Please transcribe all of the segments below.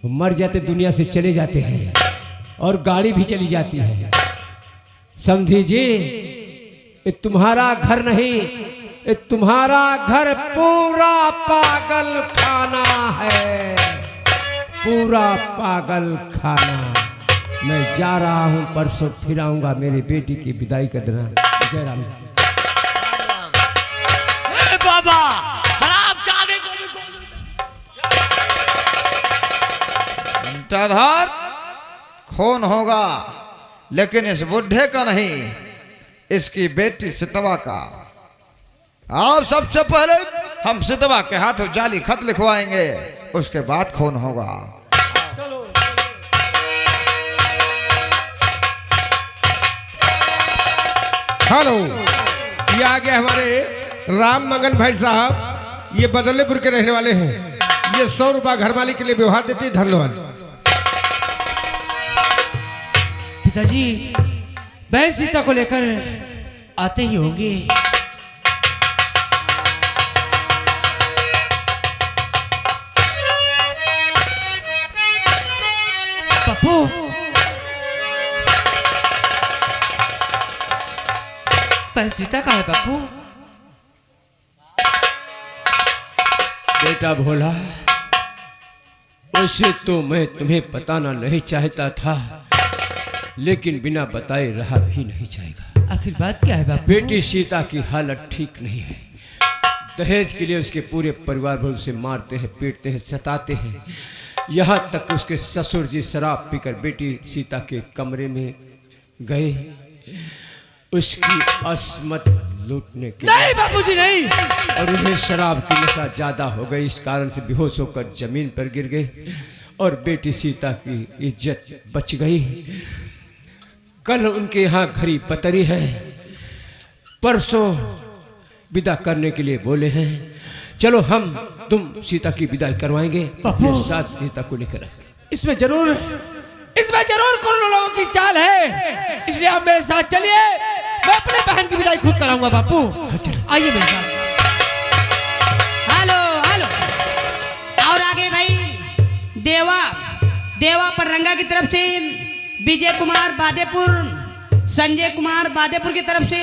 मर जाते दुनिया से चले जाते हैं और गाड़ी भी चली जाती है। समझिए ये तुम्हारा घर नहीं, ये तुम्हारा घर पूरा पागल खाना है, पूरा पागल खाना। मैं जा रहा हूं, परसों फिर आऊंगा मेरे बेटी की विदाई का दिन। जय राम। बाबा हराम जाने को घंटाधार खून होगा, लेकिन इस बुढ़े का नहीं, इसकी बेटी सितवा का। आओ, सबसे पहले हम सितवा के हाथों जाली खत लिखवाएंगे, उसके बाद खून होगा। चलो। हेलो, ये आ गया हमारे राम मंगल भाई साहब। ये बदलेपुर के रहने वाले हैं। ये 100 रुपया घर मालिक के लिए व्यवहार देते हैं। धन्यवाद। पिताजी बहन सीता को लेकर आते ही होंगे। पप्पू, बहन सीता कहाँ है पप्पू? बेटा भोला, वैसे तो मैं तुम्हें बताना नहीं चाहता था, लेकिन बिना बताए रहा भी नहीं जाएगा। आखिर बात क्या है बापू? बेटी सीता की हालत ठीक नहीं है। दहेज के लिए उसके पूरे परिवार भर उसे मारते हैं, पीटते हैं, सताते हैं। यहाँ तक उसके ससुर जी शराब पीकर बेटी सीता के कमरे में गए उसकी अस्मत लूटने के लिए। नहीं बापूजी नहीं। और उन्हें शराब की नशा ज्यादा हो गई, इस कारण से बेहोश होकर जमीन पर गिर गए और बेटी सीता की इज्जत बच गई। कल उनके यहाँ घड़ी पतरी है, परसों विदा करने के लिए बोले हैं। चलो हम तुम सीता की विदाई करवाएंगे, अपने साथ सीता को लेकर। इसमें जरूर करोड़ों लोगों की चाल है, इसलिए आप मेरे साथ चलिए। मैं अपने बहन की विदाई खुद कराऊंगा बापू। आइए मेरे साथ। Hello hello. और आगे भाई देवा पटरंगा की तरफ से विजय कुमार बादेपुर, संजय कुमार बादेपुर की तरफ से,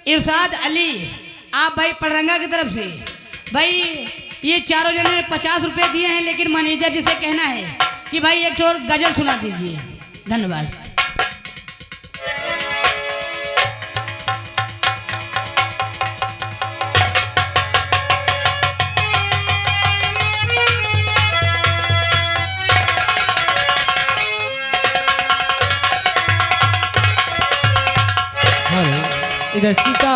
इरशाद अली आप भाई पटरंगा की तरफ से। भाई ये चारों जने ने 50 रुपये दिए हैं, लेकिन मैनेजर जी से कहना है कि भाई एक और गजल सुना दीजिए। धन्यवाद। इधर सीता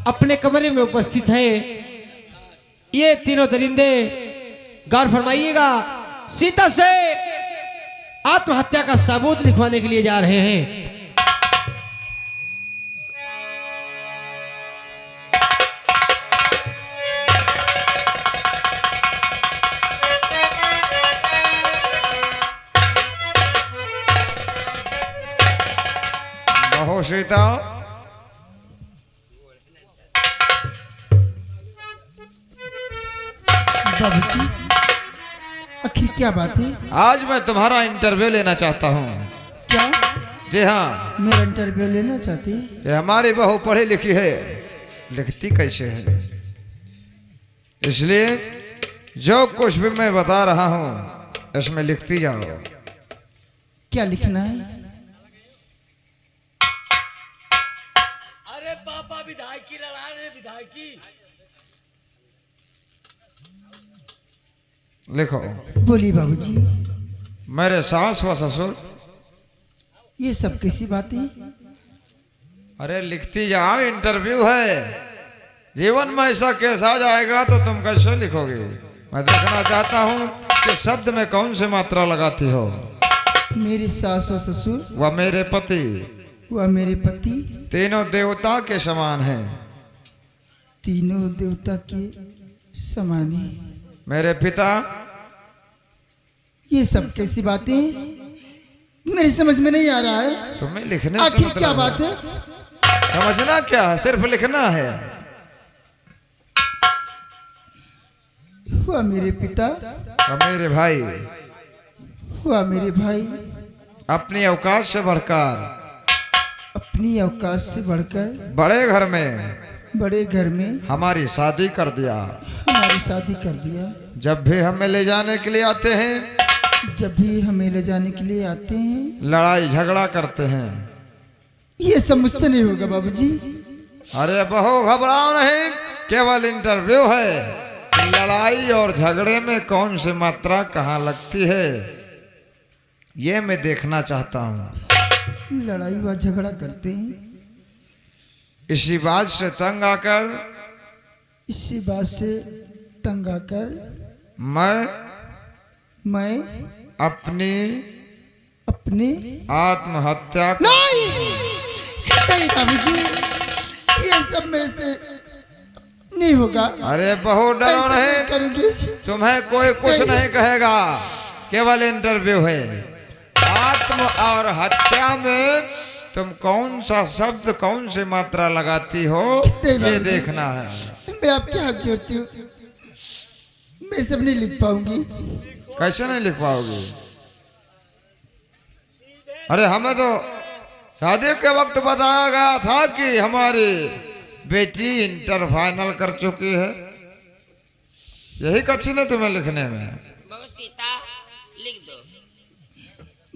अपने कमरे में उपस्थित है। ये तीनों दरिंदे गौर फरमाइएगा, सीता से आत्महत्या का सबूत लिखवाने के लिए जा रहे हैं। बहो सीता, बाबूजी, आखिर क्या बात है? आज मैं तुम्हारा इंटरव्यू लेना चाहता हूँ। क्या? जी हाँ, मेरा इंटरव्यू लेना चाहती? ये हमारी बहू पढ़ी लिखी है, लिखती कैसे है, इसलिए जो कुछ भी मैं बता रहा हूँ इसमें लिखती जाओ। क्या लिखना है? अरे पापा विधायकी लड़ा रहे, विधायकी। लिखो। बोलिए बाबूजी। मेरे सास व ससुर। ये सब कैसी बातें? अरे लिखती जाओ, इंटरव्यू है। जीवन में ऐसा केस आ जाएगा तो तुम कैसे लिखोगे? मैं देखना चाहता हूँ कि शब्द में कौन सी मात्रा लगाती हो। मेरी सास व ससुर वह मेरे पति, वह मेरे पति तीनों देवता के समान हैं। तीनों देवता के समान हैं। मेरे पिता। ये सब कैसी बातें? मेरी समझ में नहीं आ रहा है। तुम्हें लिखने से आखिर मतलब क्या बात है? समझना क्या है, सिर्फ लिखना है। वह मेरे पिता, वह मेरे भाई, हुआ मेरे भाई, अपनी औकात से बढ़कर अपनी औकात से बढ़कर बड़े घर में बड़े घर में हमारी शादी कर दिया। हमारी शादी कर दिया। जब भी हमें ले जाने के लिए आते हैं, जब भी हमें ले जाने के लिए आते हैं, लड़ाई झगड़ा करते हैं। ये सब मुझसे नहीं होगा बाबूजी। अरे बहू घबराओ नहीं, केवल इंटरव्यू है। लड़ाई और झगड़े में कौन सी मात्रा कहाँ लगती है, ये मैं देखना चाहता हूँ। लड़ाई व झगड़ा करते हैं, इसी बात से तंग आकर इसी बात से तंग आकर मैं अपनी अपनी आत्महत्या नहीं नहीं बाबूजी, ये सब में से नहीं होगा। अरे बहू डरो ऐसा नहीं, करूंगी। तुम्हें कोई कुछ नहीं कहेगा, केवल इंटरव्यू है। आत्म और हत्या में तुम कौन सा शब्द कौन सी मात्रा लगाती हो, ये देखना है। मैं आपके हाथ जोड़ती हूँ, मैं सब नहीं लिख पाऊंगी। कैसे नहीं लिख पाओगी? अरे हमें तो शादी के वक्त बताया गया था कि हमारी बेटी इंटर फाइनल कर चुकी है। यही कठिन है तुम्हें लिखने में। बहुत सीता लिख दो।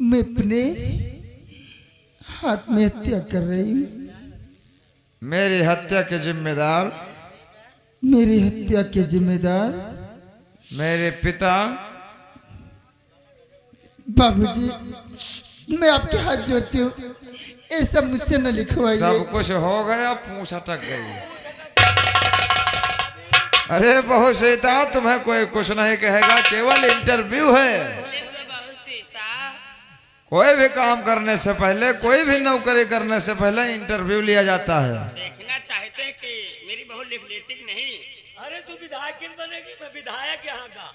मैं अपने आत्महत्या कर रही हूँ। मेरी हत्या के जिम्मेदार मेरी हत्या के जिम्मेदार मेरे पिता। बाबूजी, मैं आपके हाथ जोड़ती हूँ, ये सब मुझसे न लिखवाइए। सब कुछ हो गया, पूंछ अटक गई। अरे बहु सीता, तुम्हें कोई कुछ नहीं कहेगा, केवल इंटरव्यू है। कोई भी काम करने से पहले, कोई भी नौकरी करने से पहले इंटरव्यू लिया जाता है। देखना चाहते हैं कि मेरी बहू लिख लेती कि नहीं। अरे तू विधायक किन बनेगी, मैं विधायक यहाँ का।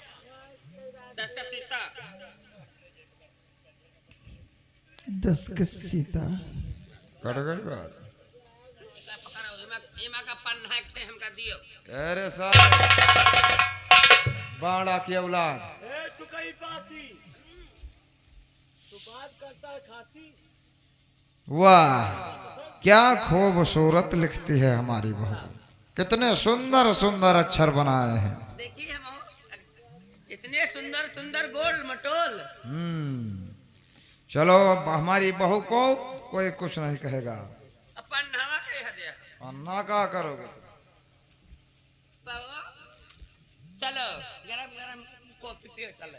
10 का सीता 10 का सीता कट गई बात। अरे साहब, बाड़ा की औलाद, तू कहीं पासी, तू बात करता है खासी। वाह क्या खूबसूरत लिखती है हमारी बहू। कितने सुंदर सुंदर अक्षर बनाए हैं। देखिए इतने सुंदर सुंदर गोल मटोल। चलो, अब हमारी बहू को कोई कुछ नहीं कहेगा। अपन नवा कह दिया। अन्ना क्या करोगे? बाबू चलो गरम गरम कॉफी पियो चले।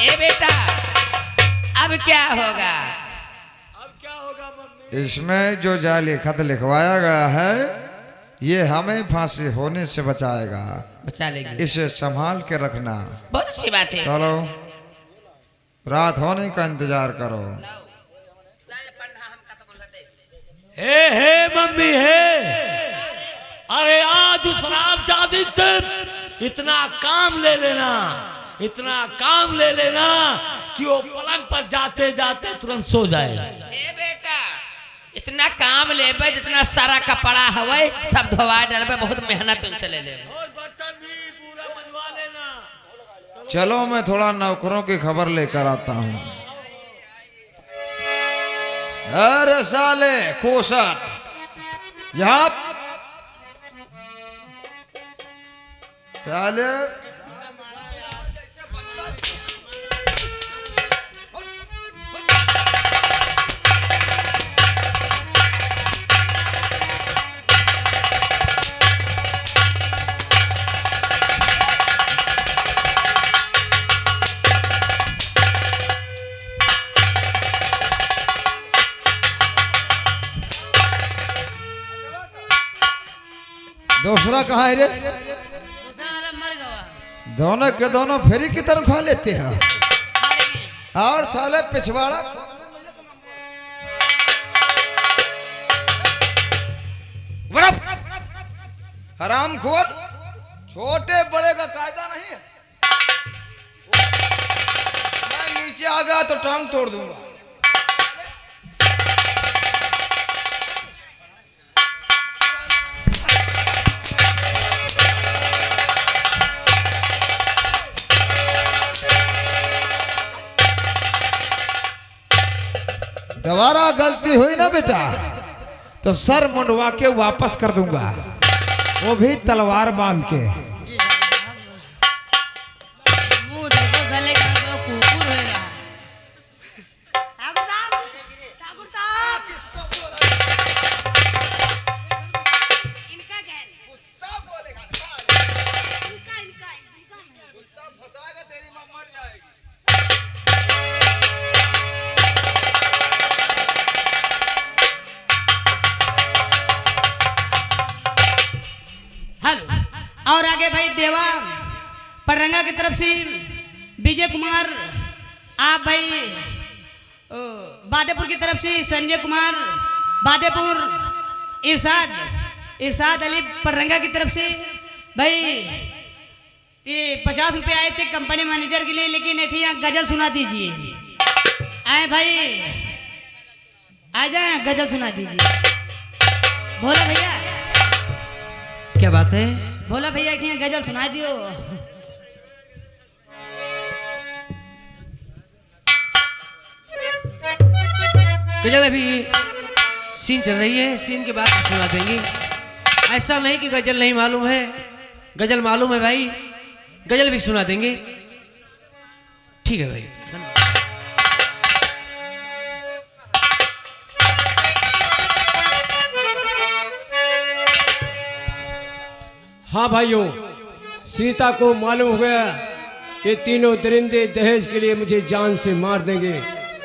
ए बेटा, अब क्या होगा? अब क्या होगा मम्मी? इसमें जो जाली खत लिखवाया गया है, ये हमें फांसी होने से बचाएगा। बचा लेगी। इसे संभाल के रखना। बहुत अच्छी बात है। चलो, रात होने का इंतजार करो। हे मम्मी हे, अरे आज उस शराबजादी से इतना काम ले लेना, इतना काम ले लेना कि वो पलंग पर जाते जाते तुरंत सो जाए। ए बेटा, इतना काम लेबे जितना सारा कपड़ा हवे सब धोवा डालबे, बहुत मेहनत उनसे ले लेबे। और बर्तन भी पूरा बनवा लेना। चलो, मैं थोड़ा नौकरों की खबर लेकर आता हूँ। अरे साले कोसट, यहाँ साले दूसरा कहाँ है रे? दोनों के दोनों फेरी की तरफ खा लेते हैं। और साले पिछवाड़ा हरामखोर, छोटे बड़े का कायदा नहीं है। मैं नीचे आ गया तो टांग तोड़ दूंगा। दोबारा गलती हुई ना बेटा तो सर मुंडवा के वापस कर दूंगा, वो भी तलवार बांध के। मुंह देखो साले का तो कुकुर हो रहा। ठाकुर साहब इनका क्या है? इनका फंसाएगा तेरी मां मर जाएगी। हेलो। और आगे भाई देवा पररंगा की तरफ से विजय कुमार, आप भाई बादेपुर की तरफ से संजय कुमार बादेपुर, इरशाद अली पररंगा की तरफ से भाई ये 50 रुपये आए थे कंपनी मैनेजर के लिए, लेकिन एठी यहाँ गजल सुना दीजिए। आए भाई आ जाए गजल सुना दीजिए। भोला भैया, क्या बात है? भोला भैया एठी यहाँ गजल सुना दियो। गजल अभी सीन चल रही है, सीन के बाद सुना देंगे। ऐसा नहीं कि गजल नहीं मालूम है, गजल मालूम है भाई, गजल भी सुना देंगे। ठीक है भाई। हाँ भाइयों, सीता को मालूम हो गया ये तीनों दरिंदे दहेज के लिए मुझे जान से मार देंगे।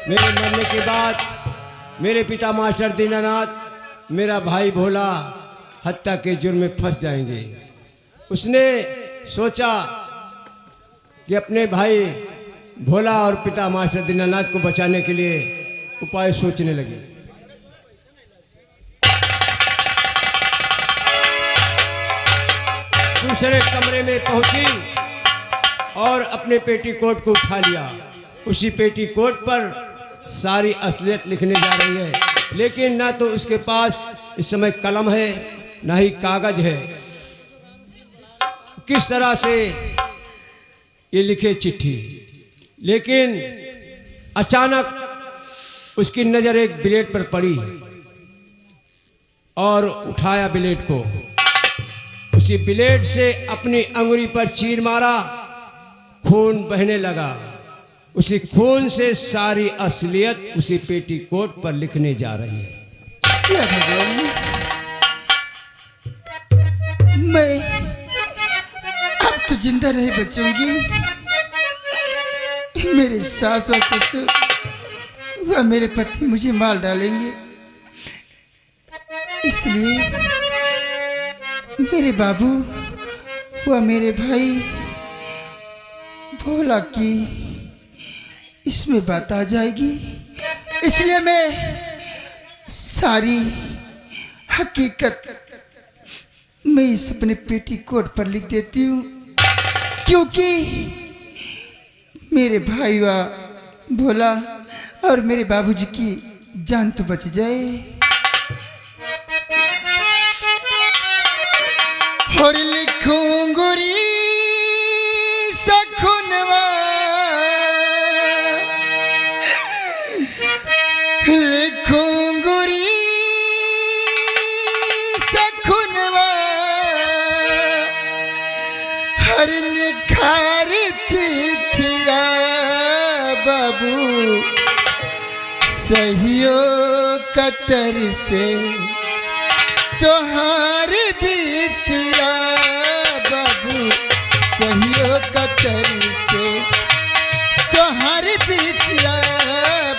मेरे मरने के बाद मेरे पिता मास्टर दीनानाथ, मेरा भाई भोला हत्या के जुर्म में फंस जाएंगे। उसने सोचा कि अपने भाई भोला और पिता मास्टर दीनानाथ को बचाने के लिए उपाय सोचने लगे। दूसरे कमरे में पहुंची और अपने पेटीकोट को उठा लिया। उसी पेटीकोट पर सारी असलियत लिखने जा रही है, लेकिन ना तो उसके पास इस समय कलम है ना ही कागज है। किस तरह से ये लिखे चिट्ठी, लेकिन अचानक उसकी नजर एक ब्लेड पर पड़ी और उठाया ब्लेड को। उसी ब्लेड से अपनी अंगुली पर चीर मारा, खून बहने लगा। उसी खून से सारी असलियत उसी पेटीकोट पर लिखने जा रही है। या भगवान, मैं अब तो जिंदा नहीं बचूंगी। मेरे सास और ससुर व मेरे पति मुझे मार डालेंगे, इसलिए मेरे बाबू व मेरे भाई भोला की इसमें बात आ जाएगी। इसलिए मैं सारी हकीकत मैं इस अपने पेटीकोट पर लिख देती हूँ, क्योंकि मेरे भाई व भोला और मेरे बाबूजी की जान तो बच जाए। और लिखूंगी सखुनवा, लिखूंगी सखुनवा, हर निखार चिट्ठिया बाबू सहियो कतर से तोहार बिटिया बाबू सहियो कतर से तोहार बिटिया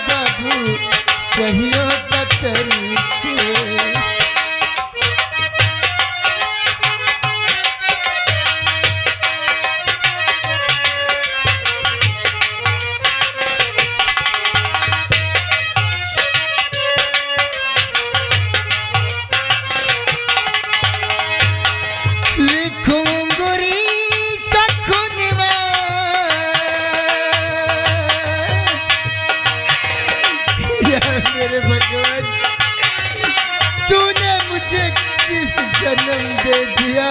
बाबू सहियो कतर से। मेरे भगवान, तूने मुझे किस जन्म दे दिया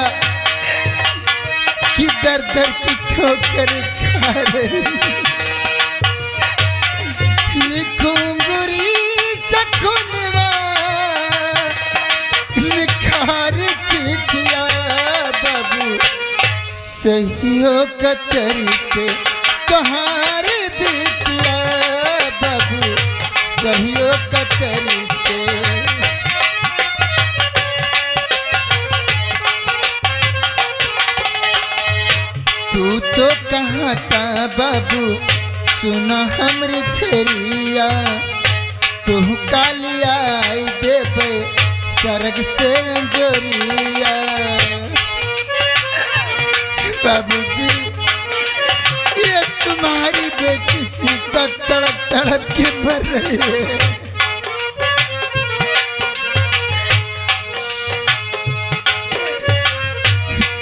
कि दर दर की ठोकर खा रही। लिखूंगी सहियो कतरी से तुम्हारे बिटिया बाबू सहियो कतरी से। तू तो कहाँ था बाबू सुना हमरी थेरिया, तू कालिया देवे सरग से अंजोरिया। बाबूजी ये तुम्हारी बेटी सीता तड़प तड़प के मर रही है।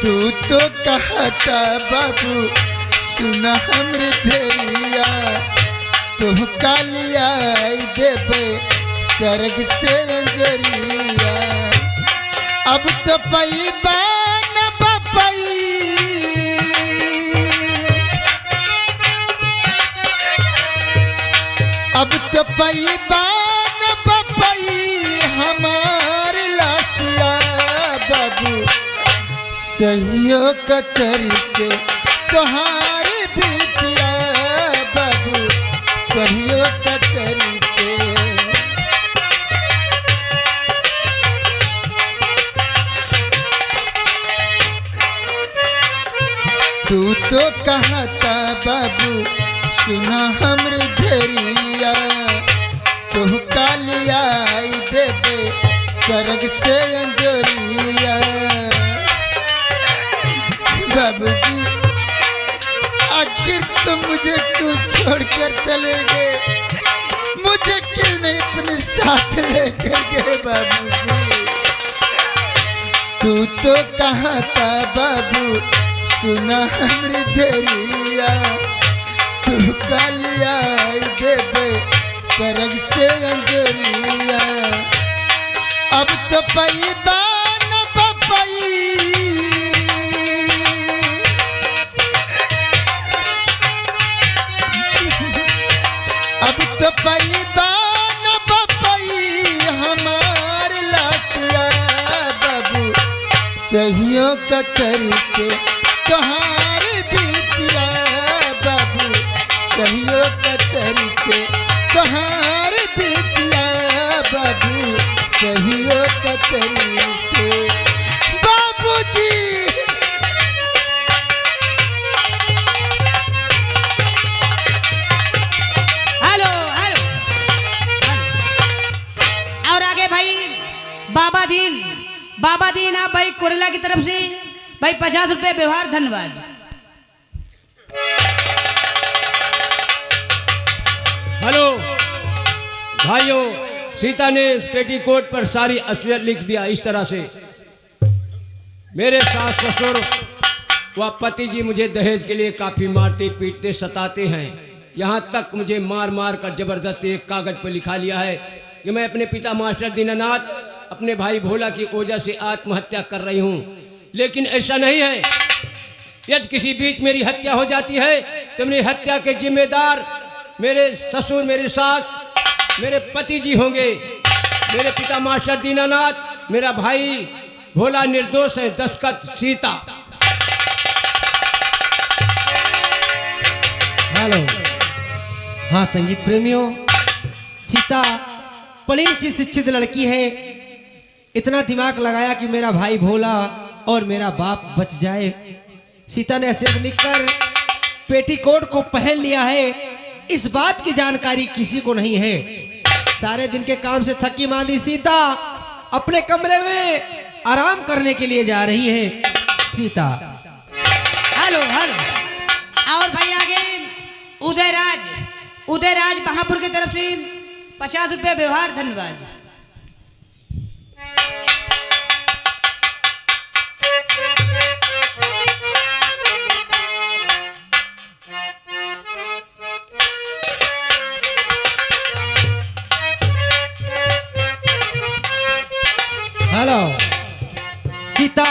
तू तो कहा था बाबू सुना हमरे धेरिया, तू कालिया देवे सरग से अंजरिया। अब तो पैबा न बपई, अब तो पैबा न बपई हमार लासिया बाबू सहियो कतरी से तुम्हारी बिटिया बाबू सहियो कतरी से। तू तो कहा था बाबू सुना हमरे धेरिया, तू कालिया देवे सरग से अंजोरिया। बाबूजी आखिर तुम मुझे क्यों छोड़कर चले गए, मुझे क्यों नहीं अपने साथ लेकर गए बाबूजी। तू तो कहा था बाबू सुना हमरी धेरिया, तू कालिया देवे सरग से अंजोरिया। अब तो पैबा न बपई, अब तो पैबा न बपई हमार लासिया बाबू सहियो कतरी से तुम्हारी बिटिया बाबू सहियो कतरी से तुम्हारी बिटिया बाबू सहियो कतरी से। बाबूजी हेलो हेलो। और आगे भाई बाबा दीन आप भाई कोरला की तरफ से भाई 50 रुपए व्यवहार धन्यवाद। हेलो भाइयों, सीता ने इस पेटीकोट पर सारी असलियत लिख दिया इस तरह से। मेरे सास ससुर व पति जी मुझे दहेज के लिए काफ़ी मारते पीटते सताते हैं। यहाँ तक मुझे मार मार कर जबरदस्ती एक कागज पर लिखा लिया है कि मैं अपने पिता मास्टर दीनानाथ अपने भाई भोला की वजह से आत्महत्या कर रही हूँ। लेकिन ऐसा नहीं है। यदि किसी बीच मेरी हत्या हो जाती है तो मेरी हत्या के जिम्मेदार मेरे ससुर, मेरी सास, मेरे पति जी होंगे। मेरे पिता मास्टर दीनानाथ, मेरा भाई भोला निर्दोष है। दस्तखत सीता। हेलो। हाँ संगीत प्रेमियों, सीता पढ़ी लिखी शिक्षित लड़की है। इतना दिमाग लगाया कि मेरा भाई भोला और मेरा बाप बच जाए। सीता ने ऐसे लिखकर पेटीकोट को पहन लिया है। इस बात की जानकारी किसी को नहीं है। सारे दिन के काम से थकी मांदी सीता अपने कमरे में आराम करने के लिए जा रही है। Sita hello hello. और भाई आगे उदयराज बहापुर की तरफ से 50 रुपए व्यवहार धन्यवाद। हेलो। सीता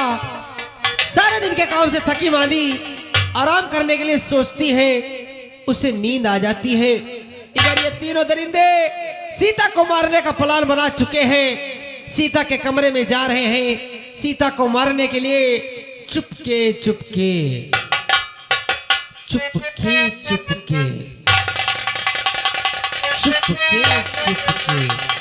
सारे दिन के काम से थकी मांदी आराम करने के लिए सोचती है, उसे नींद आ जाती है। इधर ये तीनों दरिंदे सीता को मारने का प्लान बना चुके हैं। सीता के कमरे में जा रहे हैं सीता को मारने के लिए चुपके चुपके। चुपके चुपके चुपके चुपके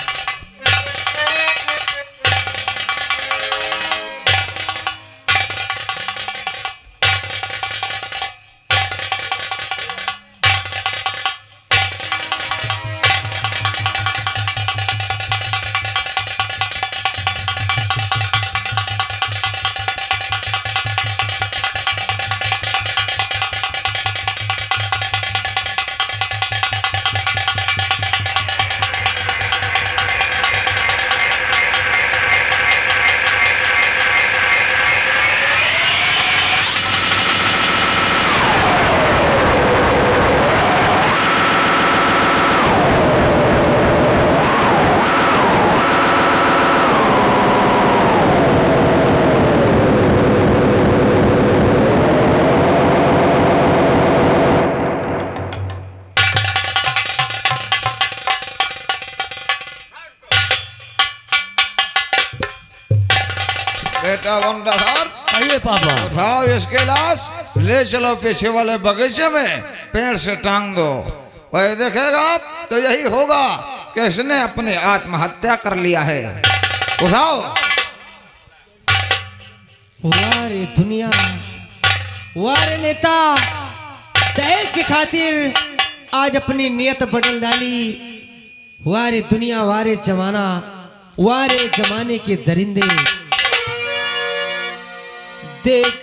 बेटा वंडाधार, आइए पापा। उठाओ इसके लाश, ले चलो पीछे वाले बगीचे में, पेड़ से टांग दो। वह देखेगा तो यही होगा कि इसने अपनी आत्महत्या कर लिया है। उठाओ। वारे दुनिया, वारे नेता, दहेज के खातिर आज अपनी नियत बदल डाली। वारे दुनिया, वारे जमाना, वारे जमाने के दरिंदे, देख